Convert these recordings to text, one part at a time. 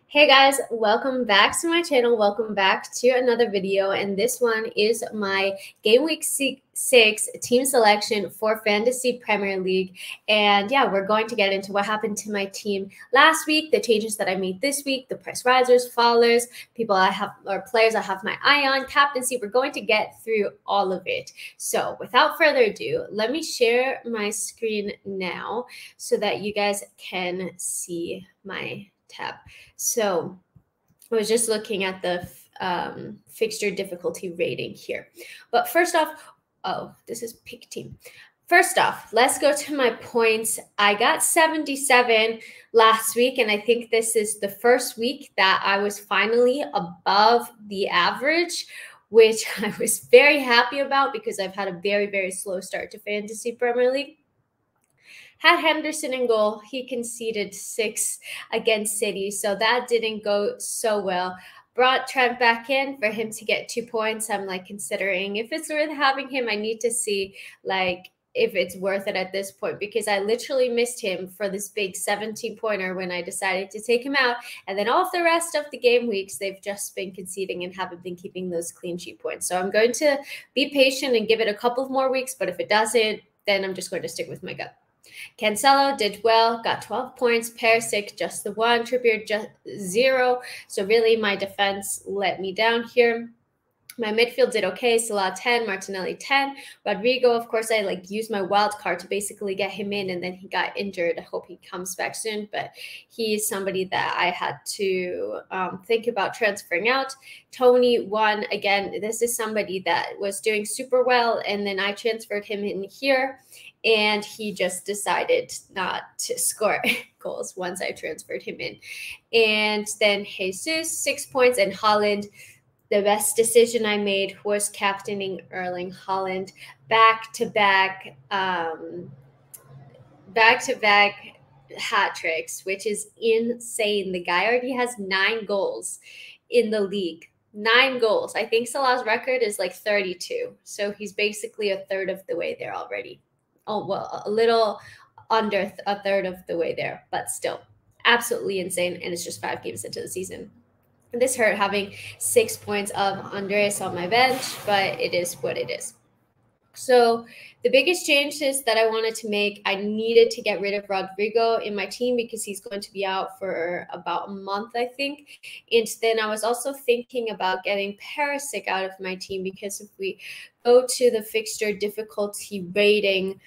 Hey guys, welcome back to my channel. Welcome back to another video, and this one is my Game Week 6 team selection for Fantasy Premier League. And yeah, we're going to get into what happened to my team last week, the changes that I made this week, the price risers, fallers, people I have or players I have my eye on, captaincy. We're going to get through all of it. So without further ado, let me share my screen now so that you guys can see my tab. So I was just looking at the fixture difficulty rating here. But first off, this is pick team. First off, let's go to my points. I got 77 last week, and I think this is the first week that I was finally above the average, which I was very happy about because I've had a very, very slow start to Fantasy Premier League. Had Henderson in goal. He conceded 6 against City, so that didn't go so well. Brought Trent back in for him to get 2 points. I'm like considering if it's worth having him. I need to see like if it's worth it at this point, because I literally missed him for this big 17-pointer when I decided to take him out. And then all of the rest of the game weeks, they've just been conceding and haven't been keeping those clean sheet points. So I'm going to be patient and give it a couple of more weeks. But if it doesn't, then I'm just going to stick with my gut. Cancelo did well, got 12 points. Perisic just the 1. Trippier just 0. So really my defense let me down here. My midfield did okay. Salah 10, Martinelli 10. Rodrigo, of course, I used my wild card to basically get him in, and then he got injured. I hope he comes back soon, but he's somebody that I had to think about transferring out. Tony 1. Again, this is somebody that was doing super well, and then I transferred him in here, and he just decided not to score goals once I transferred him in. And then Jesus, 6 points, and Haaland. The best decision I made was captaining Erling Haaland back-to-back hat tricks, which is insane. The guy already has 9 goals in the league. 9 goals. I think Salah's record is like 32. So he's basically a third of the way there already. Oh, well, a little under a third of the way there, but still absolutely insane. And it's just 5 games into the season. This hurt having 6 points of Andres on my bench, but it is what it is. So the biggest changes that I wanted to make, I needed to get rid of Rodrigo in my team because he's going to be out for about a month, I think. And then I was also thinking about getting Perisic out of my team, because if we go to the fixture difficulty rating,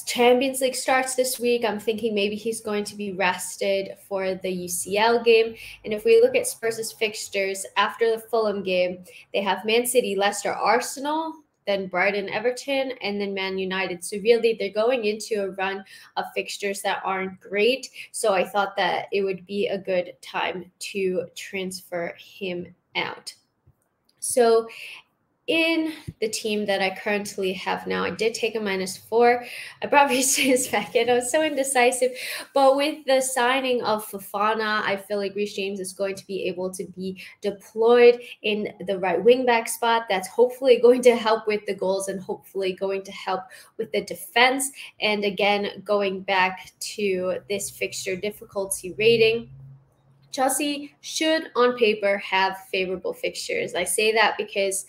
Champions League starts this week. I'm thinking maybe he's going to be rested for the UCL game. And if we look at Spurs' fixtures after the Fulham game, they have Man City, Leicester, Arsenal, then Brighton, Everton, and then Man United. So really, they're going into a run of fixtures that aren't great. So I thought that it would be a good time to transfer him out. So in the team that I currently have now, I did take a -4. I brought Wishlist back in. I was so indecisive. But with the signing of Fofana, I feel like Reece James is going to be able to be deployed in the right wing-back spot. That's hopefully going to help with the goals and hopefully going to help with the defense. And again, going back to this fixture difficulty rating, Chelsea should, on paper, have favorable fixtures. I say that because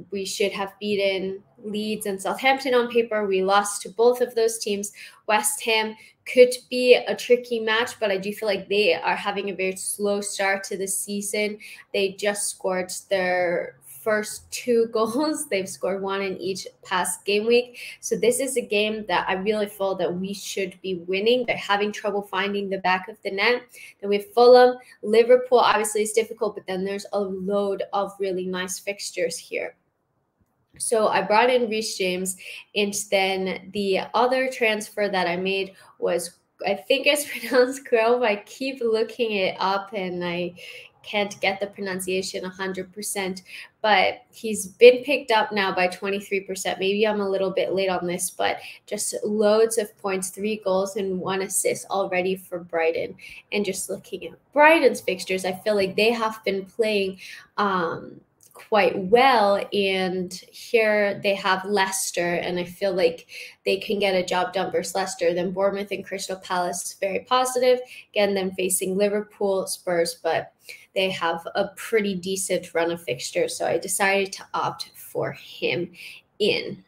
we should have beaten Leeds and Southampton on paper. We lost to both of those teams. West Ham could be a tricky match, but I do feel like they are having a very slow start to the season. They just scored their first 2 goals. They've scored 1 in each past game week. So this is a game that I really feel that we should be winning. They're having trouble finding the back of the net. Then we have Fulham. Liverpool obviously is difficult, but then there's a load of really nice fixtures here. So I brought in Reece James, and then the other transfer that I made was, I think it's pronounced Grove. I keep looking it up and I can't get the pronunciation 100%, but he's been picked up now by 23%. Maybe I'm a little bit late on this, but just loads of points, 3 goals and 1 assist already for Brighton. And just looking at Brighton's fixtures, I feel like they have been playing quite well, and here they have Leicester, and I feel like they can get a job done versus Leicester. Then Bournemouth and Crystal Palace, very positive. Again, them facing Liverpool, Spurs, but they have a pretty decent run of fixtures, so I decided to opt for him in.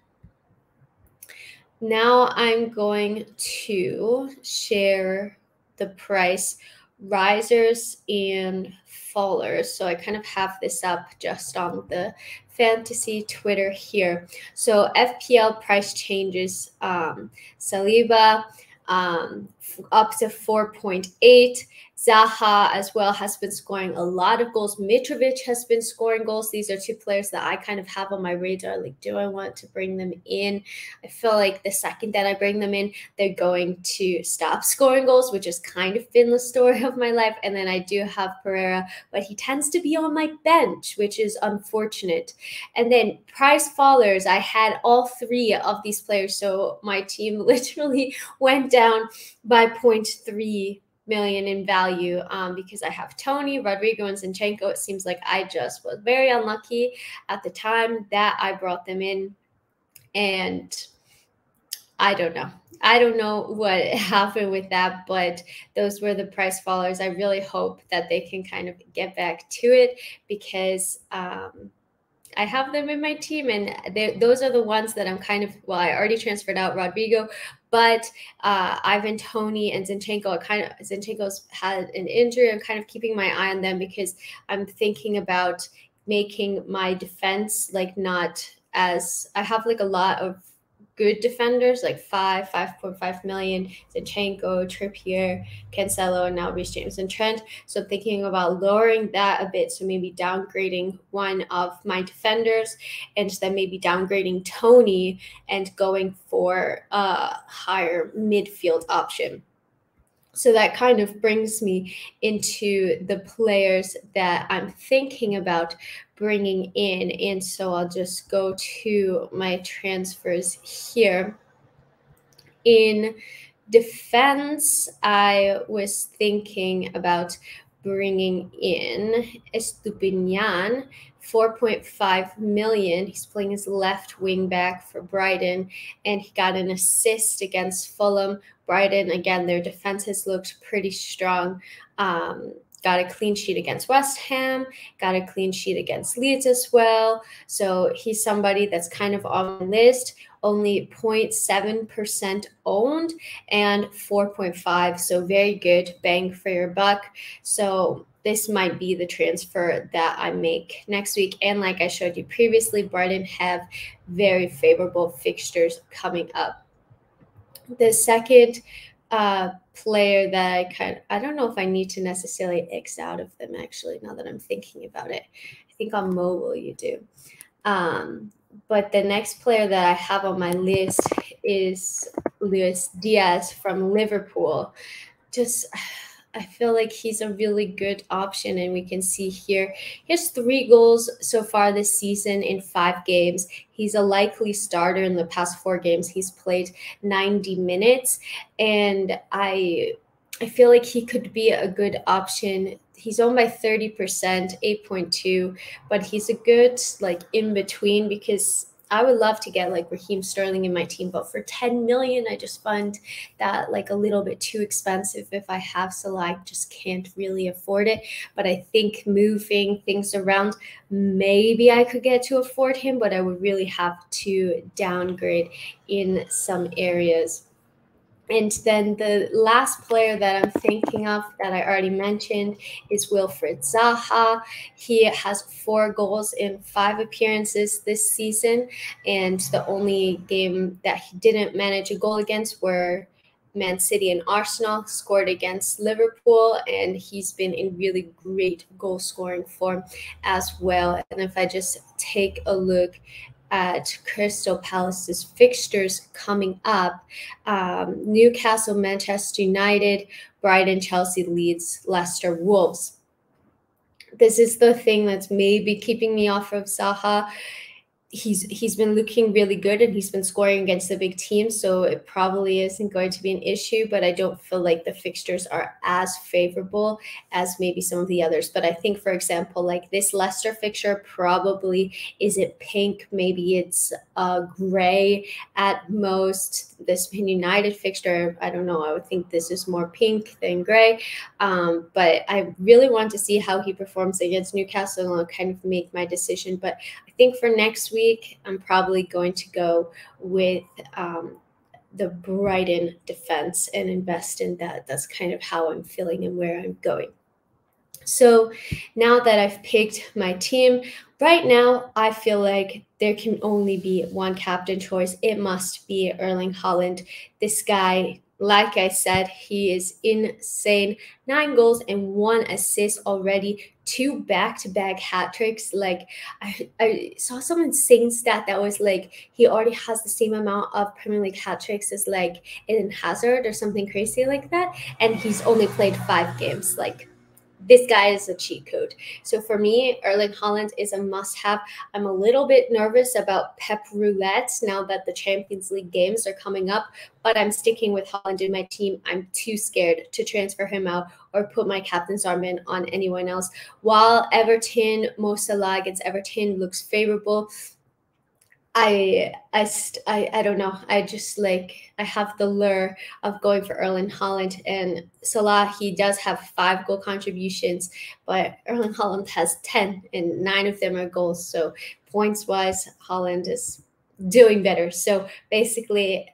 Now I'm going to share the price risers and fallers. So I kind of have this up just on the fantasy Twitter here. So FPL price changes, Saliba up to 4.8. Zaha as well has been scoring a lot of goals. Mitrovic has been scoring goals. These are two players that I kind of have on my radar. Like, do I want to bring them in? I feel like the second that I bring them in, they're going to stop scoring goals, which has kind of been the story of my life. And then I do have Pereira, but he tends to be on my bench, which is unfortunate. And then price fallers, I had all three of these players. So my team literally went down by 0.3 million in value because I have Tony, Rodrigo, and Zinchenko. It seems like I just was very unlucky at the time that I brought them in, and I don't know. I don't know what happened with that, but those were the price fallers. I really hope that they can kind of get back to it because I have them in my team, and those are the ones that I'm kind of, well, I already transferred out Rodrigo, but Ivan Toney and Zinchenko, Zinchenko's had an injury. I'm kind of keeping my eye on them because I'm thinking about making my defense like not as, I have like a lot of good defenders, like 5.5 million, Zinchenko, Trippier, Cancelo, and now Reece James and Trent. So I'm thinking about lowering that a bit. So maybe downgrading one of my defenders and then maybe downgrading Tony and going for a higher midfield option. So that kind of brings me into the players that I'm thinking about bringing in. And so I'll just go to my transfers here. In defense, I was thinking about bringing in Estupinian, 4.5 million. He's playing his left wing back for Brighton, and he got an assist against Fulham. Brighton, again, their defense has looked pretty strong. Got a clean sheet against West Ham, got a clean sheet against Leeds as well. So he's somebody that's kind of on the list. Only 0.7% owned and 4.5. So very good bang for your buck. So this might be the transfer that I make next week. And like I showed you previously, Brighton have very favorable fixtures coming up. The second player that I don't know if I need to necessarily X out of them, actually, now that I'm thinking about it. I think on mobile you do. But the next player that I have on my list is Luis Diaz from Liverpool. I feel like he's a really good option, and we can see here he has 3 goals so far this season in 5 games. He's a likely starter in the past 4 games. He's played 90 minutes, and I feel like he could be a good option. He's owned by 30%, 8.2, but he's a good like in between because I would love to get like Raheem Sterling in my team, but for 10 million, I just find that like a little bit too expensive. If I have Salah, I just can't really afford it. But I think moving things around, maybe I could get to afford him, but I would really have to downgrade in some areas. And then the last player that I'm thinking of that I already mentioned is Wilfried Zaha. He has 4 goals in 5 appearances this season, and the only game that he didn't manage a goal against were Man City and Arsenal. Scored against Liverpool, and he's been in really great goal scoring form as well. And if I just take a look at Crystal Palace's fixtures coming up, Newcastle, Manchester United, Brighton, Chelsea, Leeds, Leicester, Wolves. This is the thing that's maybe keeping me off of Zaha. he's been looking really good, and he's been scoring against the big teams, so it probably isn't going to be an issue, but I don't feel like the fixtures are as favorable as maybe some of the others. But I think, for example, like this Leicester fixture probably isn't pink, maybe it's gray at most. This Man United fixture, I don't know, I would think this is more pink than gray. But I really want to see how he performs against Newcastle, and I'll kind of make my decision. But I think for next week, I'm probably going to go with the Brighton defense and invest in that. That's kind of how I'm feeling and where I'm going. So now that I've picked my team, right now I feel like there can only be one captain choice. It must be Erling Haaland. This guy, like I said, he is insane. 9 goals and 1 assist already, 2 back-to-back hat tricks. Like I saw some insane stat that was like he already has the same amount of Premier League hat tricks as like Eden Hazard or something crazy like that, and he's only played 5 games. Like, this guy is a cheat code. So for me, Erling Haaland is a must-have. I'm a little bit nervous about Pep Roulette now that the Champions League games are coming up, but I'm sticking with Haaland in my team. I'm too scared to transfer him out or put my captain's armband on anyone else. While Everton, Mo Salah against Everton looks favorable, I don't know. I just like I have the lure of going for Erling Haaland, and Salah. He does have 5 goal contributions, but Erling Haaland has 10, and 9 of them are goals. So points wise, Haaland is doing better. So basically,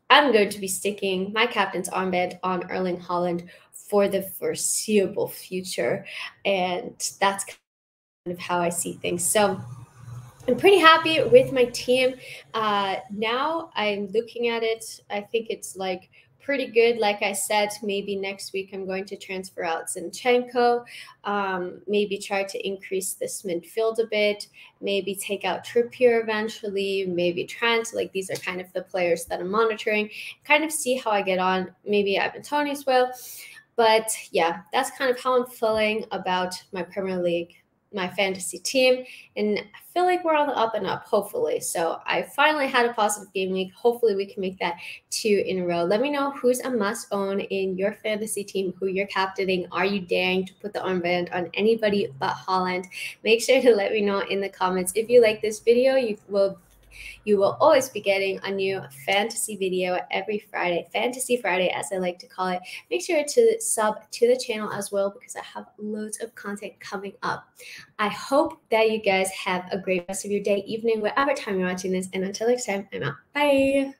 I'm going to be sticking my captain's armband on Erling Haaland for the foreseeable future, and that's kind of how I see things. So I'm pretty happy with my team. Now I'm looking at it. I think it's like pretty good. Like I said, maybe next week I'm going to transfer out Zinchenko, maybe try to increase this midfield a bit, maybe take out Trippier eventually, maybe Trent. Like, these are kind of the players that I'm monitoring, kind of see how I get on. Maybe Ivan Toney as well. But yeah, that's kind of how I'm feeling about my Premier League, my fantasy team, and I feel like we're on the up and up, hopefully. So I finally had a positive game week. Hopefully we can make that 2 in a row. Let me know who's a must own in your fantasy team, who you're captaining. Are you daring to put the armband on anybody but Haaland? Make sure to let me know in the comments. If you like this video, you will always be getting a new fantasy video every Friday, Fantasy Friday, as I like to call it. Make sure to sub to the channel as well, because I have loads of content coming up. I hope that you guys have a great rest of your day, evening, whatever time you're watching this. And until next time, I'm out. Bye.